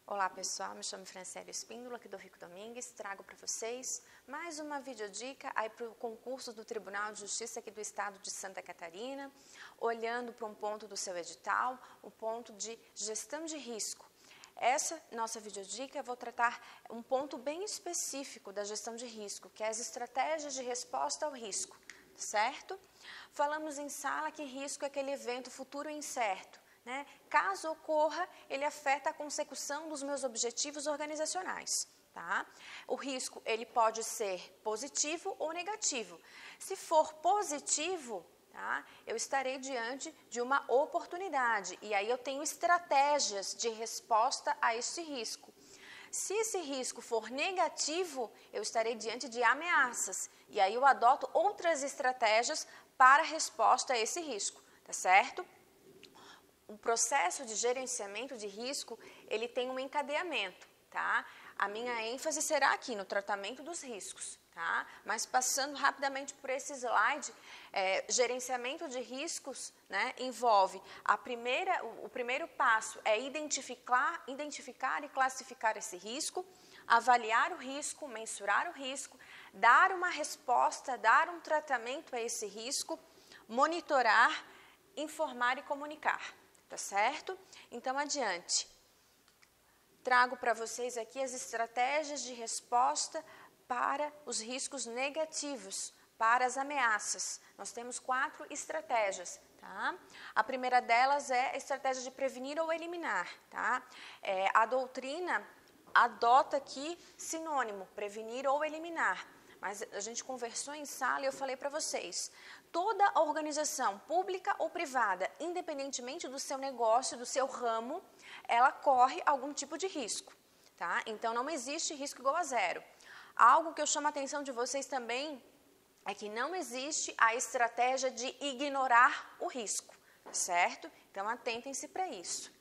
Olá pessoal, me chamo Franciele Espíndola, aqui do Rico Domingues, trago para vocês mais uma videodica aí para o concurso do Tribunal de Justiça aqui do Estado de Santa Catarina, olhando para um ponto do seu edital, o ponto de gestão de risco. Essa nossa videodica eu vou tratar um ponto bem específico da gestão de risco, que é as estratégias de resposta ao risco, certo? Falamos em sala que risco é aquele evento futuro incerto. Caso ocorra, ele afeta a consecução dos meus objetivos organizacionais. Tá? O risco ele pode ser positivo ou negativo. Se for positivo, tá, eu estarei diante de uma oportunidade e aí eu tenho estratégias de resposta a este risco. Se esse risco for negativo, eu estarei diante de ameaças e aí eu adoto outras estratégias para resposta a esse risco, tá certo? O processo de gerenciamento de risco, ele tem um encadeamento, tá? A minha ênfase será aqui no tratamento dos riscos, tá? Mas passando rapidamente por esse slide, gerenciamento de riscos, né, envolve o primeiro passo é identificar e classificar esse risco, avaliar o risco, mensurar o risco, dar uma resposta, dar um tratamento a esse risco, monitorar, informar e comunicar. Tá certo? Então, adiante. Trago para vocês aqui as estratégias de resposta para os riscos negativos, para as ameaças. Nós temos 4 estratégias, tá? A primeira delas é a estratégia de prevenir ou eliminar, tá? A doutrina adota aqui sinônimo, prevenir ou eliminar. Mas a gente conversou em sala e eu falei para vocês, toda organização pública ou privada, independentemente do seu negócio, do seu ramo, ela corre algum tipo de risco, tá? Então, não existe risco igual a zero. Algo que eu chamo a atenção de vocês também é que não existe a estratégia de ignorar o risco, certo? Então, atentem-se para isso.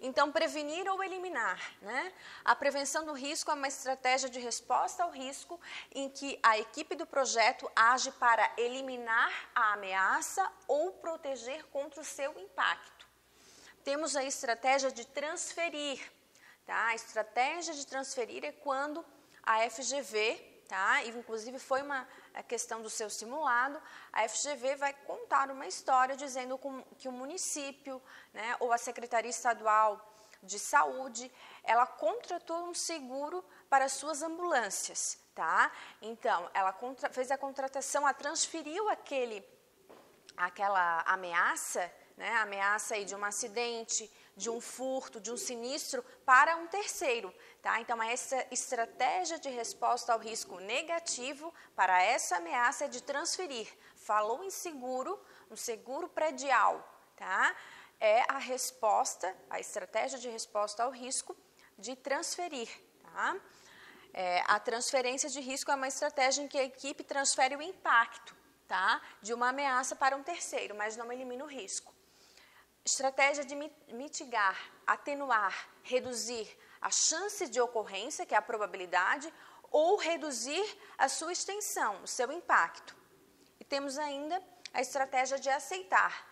Então, prevenir ou eliminar, né? A prevenção do risco é uma estratégia de resposta ao risco em que a equipe do projeto age para eliminar a ameaça ou proteger contra o seu impacto. Temos a estratégia de transferir, tá? A estratégia de transferir é quando a FGV, tá? Inclusive foi uma questão do seu simulado, a FGV vai contar uma história dizendo que o município, né, ou a Secretaria Estadual de Saúde, ela contratou um seguro para as suas ambulâncias, tá? Então, ela fez a contratação, ela transferiu aquela ameaça, né, a ameaça aí de um acidente, de um furto, de um sinistro, para um terceiro, tá? Então, essa estratégia de resposta ao risco negativo para essa ameaça é de transferir. Falou em seguro, um seguro predial, tá? É a resposta, a estratégia de resposta ao risco de transferir, tá? A transferência de risco é uma estratégia em que a equipe transfere o impacto, tá, de uma ameaça para um terceiro, mas não elimina o risco. Estratégia de mitigar, atenuar, reduzir a chance de ocorrência, que é a probabilidade, ou reduzir a sua extensão, o seu impacto. E temos ainda a estratégia de aceitar.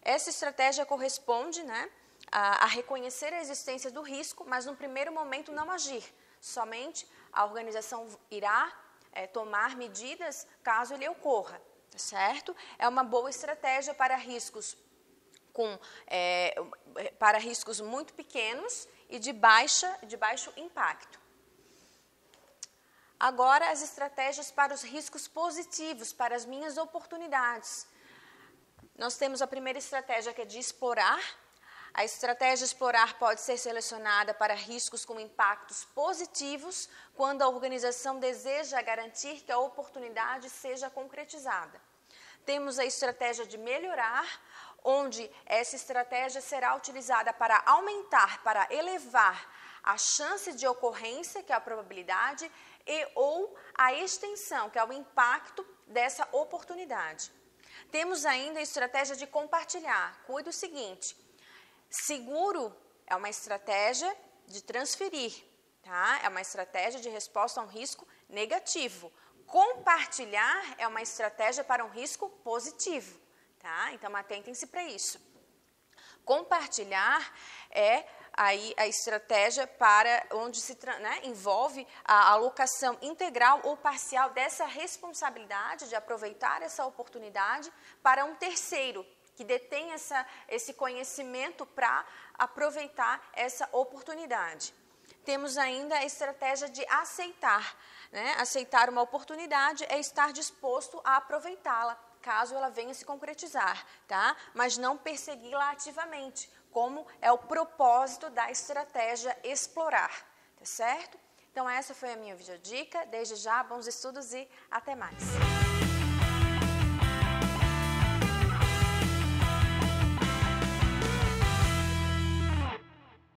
Essa estratégia corresponde, né, a reconhecer a existência do risco, mas no primeiro momento não agir. Somente a organização irá tomar medidas caso ele ocorra, tá certo? É uma boa estratégia para riscos para riscos muito pequenos e de baixo impacto. Agora, as estratégias para os riscos positivos, para as minhas oportunidades. Nós temos a primeira estratégia, que é de explorar. A estratégia explorar pode ser selecionada para riscos com impactos positivos, quando a organização deseja garantir que a oportunidade seja concretizada. Temos a estratégia de melhorar, onde essa estratégia será utilizada para aumentar, para elevar a chance de ocorrência, que é a probabilidade, ou a extensão, que é o impacto dessa oportunidade. Temos ainda a estratégia de compartilhar. Cuide do seguinte, seguro é uma estratégia de transferir, tá? É uma estratégia de resposta a um risco negativo. Compartilhar é uma estratégia para um risco positivo, tá? Então, atentem-se para isso. Compartilhar é aí a estratégia para onde se envolve a alocação integral ou parcial dessa responsabilidade de aproveitar essa oportunidade para um terceiro que detém esse conhecimento para aproveitar essa oportunidade. Temos ainda a estratégia de aceitar. Aceitar uma oportunidade é estar disposto a aproveitá-la, caso ela venha se concretizar, tá? Mas não persegui-la ativamente, como é o propósito da estratégia explorar, tá certo? Então essa foi a minha videodica, desde já, bons estudos e até mais!